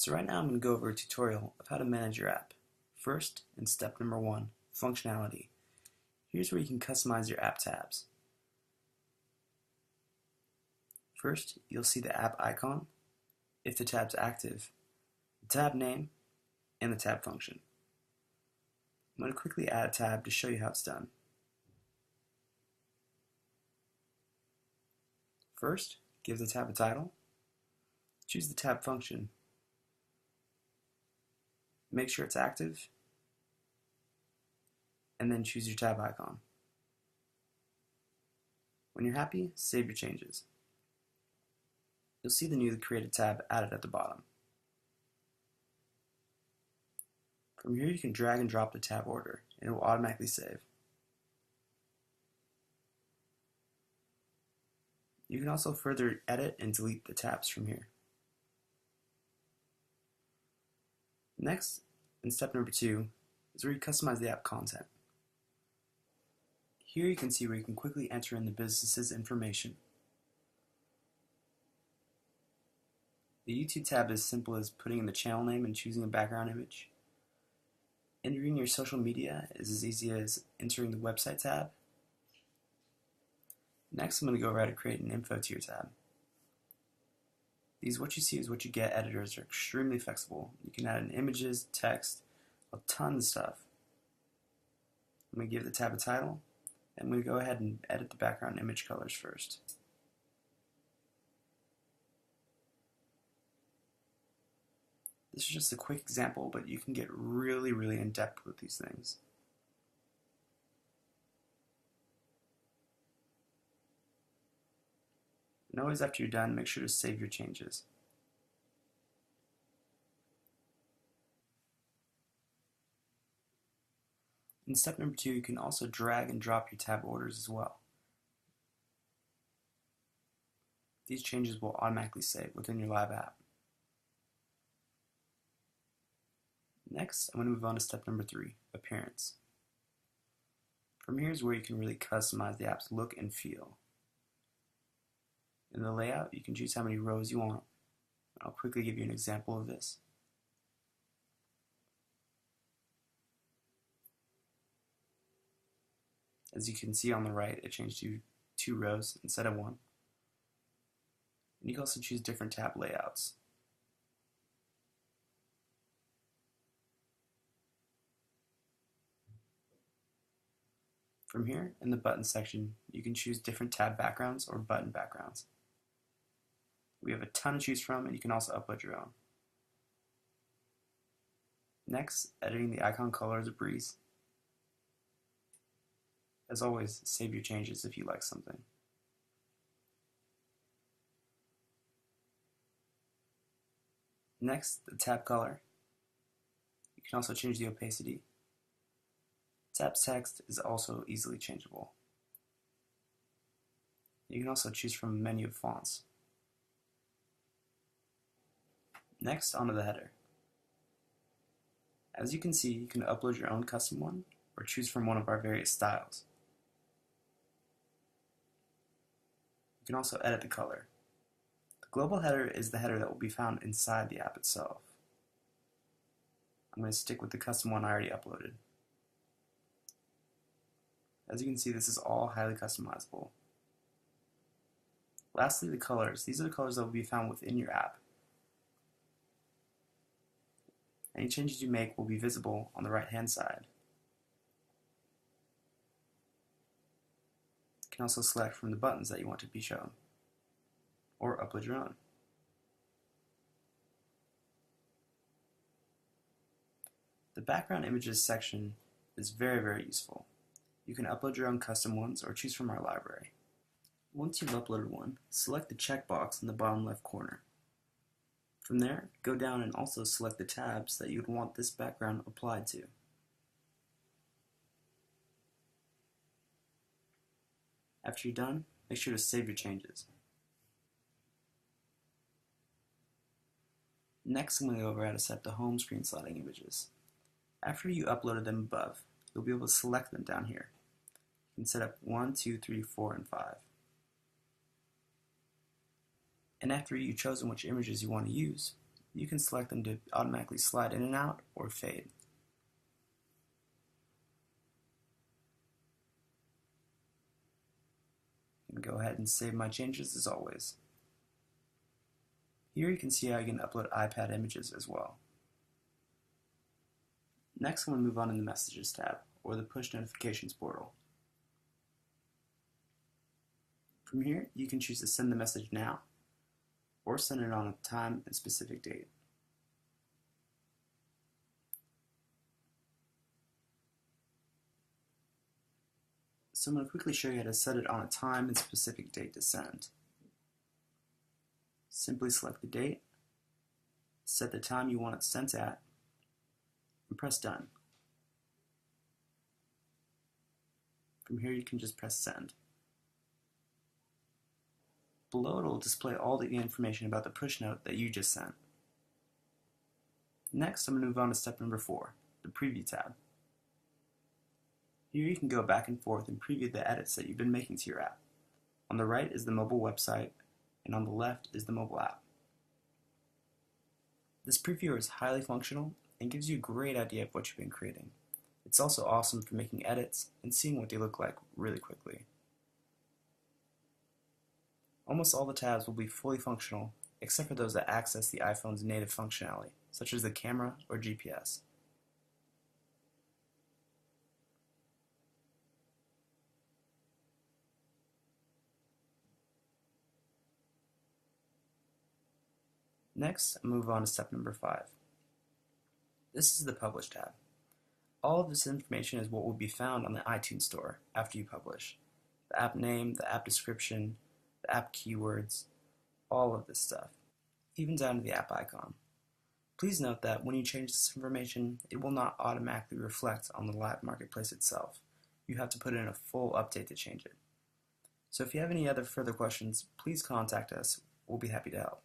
So right now I'm going to go over a tutorial of how to manage your app. First, in step number 1, functionality. Here's where you can customize your app tabs. First, you'll see the app icon, if the tab's active, the tab name, and the tab function. I'm going to quickly add a tab to show you how it's done. First, give the tab a title, choose the tab function, make sure it's active, and then choose your tab icon. When you're happy, save your changes. You'll see the newly created tab added at the bottom. From here you can drag and drop the tab order and it will automatically save. You can also further edit and delete the tabs from here. Next, in step number 2, is where you customize the app content. Here you can see where you can quickly enter in the business's information. The YouTube tab is as simple as putting in the channel name and choosing a background image. Entering your social media is as easy as entering the website tab. Next, I'm going to go over how to create an info tier tab. These what you see is what you get editors are extremely flexible. You can add in images, text, a ton of stuff. I'm going to give the tab a title. I'm going to go ahead and edit the background image colors first. This is just a quick example, but you can get really in depth with these things. And always after you're done, make sure to save your changes. In step number 2, you can also drag and drop your tab orders as well. These changes will automatically save within your live app. Next, I'm going to move on to step number 3, appearance. From here is where you can really customize the app's look and feel. In the layout, you can choose how many rows you want. I'll quickly give you an example of this. As you can see on the right, it changed to 2 rows instead of 1. And you can also choose different tab layouts. From here, in the button section, you can choose different tab backgrounds or button backgrounds. We have a ton to choose from, and you can also upload your own. Next, editing the icon color is a breeze. As always, save your changes if you like something. Next, the tab color. You can also change the opacity. Tab's text is also easily changeable. You can also choose from a menu of fonts. Next, onto the header. As you can see, you can upload your own custom one or choose from one of our various styles. You can also edit the color. The global header is the header that will be found inside the app itself. I'm going to stick with the custom one I already uploaded. As you can see, this is all highly customizable. Lastly, the colors. These are the colors that will be found within your app. Any changes you make will be visible on the right-hand side. You can also select from the buttons that you want to be shown, or upload your own. The background images section is very useful. You can upload your own custom ones or choose from our library. Once you've uploaded one, select the checkbox in the bottom left corner. From there, go down and also select the tabs that you would want this background applied to. After you're done, make sure to save your changes. Next, I'm going to go over how to set the home screen sliding images. After you uploaded them above, you'll be able to select them down here. You can set up 1, 2, 3, 4, and 5. And after you've chosen which images you want to use, You can select them to automatically slide in and out or fade. I can go ahead and save my changes as always. Here you can see how you can upload iPad images as well. Next, I'm going to move on to the Messages tab, or the Push Notifications portal. From here, you can choose to send the message now, or send it on a time and specific date. So I'm going to quickly show you how to set it on a time and specific date to send. Simply select the date, set the time you want it sent at, and press done. From here you can just press send. Below it will display all the information about the push note that you just sent. Next, I'm going to move on to step number 4, the Preview tab. Here you can go back and forth and preview the edits that you've been making to your app. On the right is the mobile website, and on the left is the mobile app. This previewer is highly functional and gives you a great idea of what you've been creating. It's also awesome for making edits and seeing what they look like really quickly. Almost all the tabs will be fully functional, except for those that access the iPhone's native functionality, such as the camera or GPS. Next, I'll move on to step number 5. This is the Publish tab. All of this information is what will be found on the iTunes Store after you publish. The app name, the app description, the app keywords, all of this stuff, even down to the app icon. Please note that when you change this information, it will not automatically reflect on the live marketplace itself. You have to put in a full update to change it. So if you have any other further questions, please contact us. We'll be happy to help.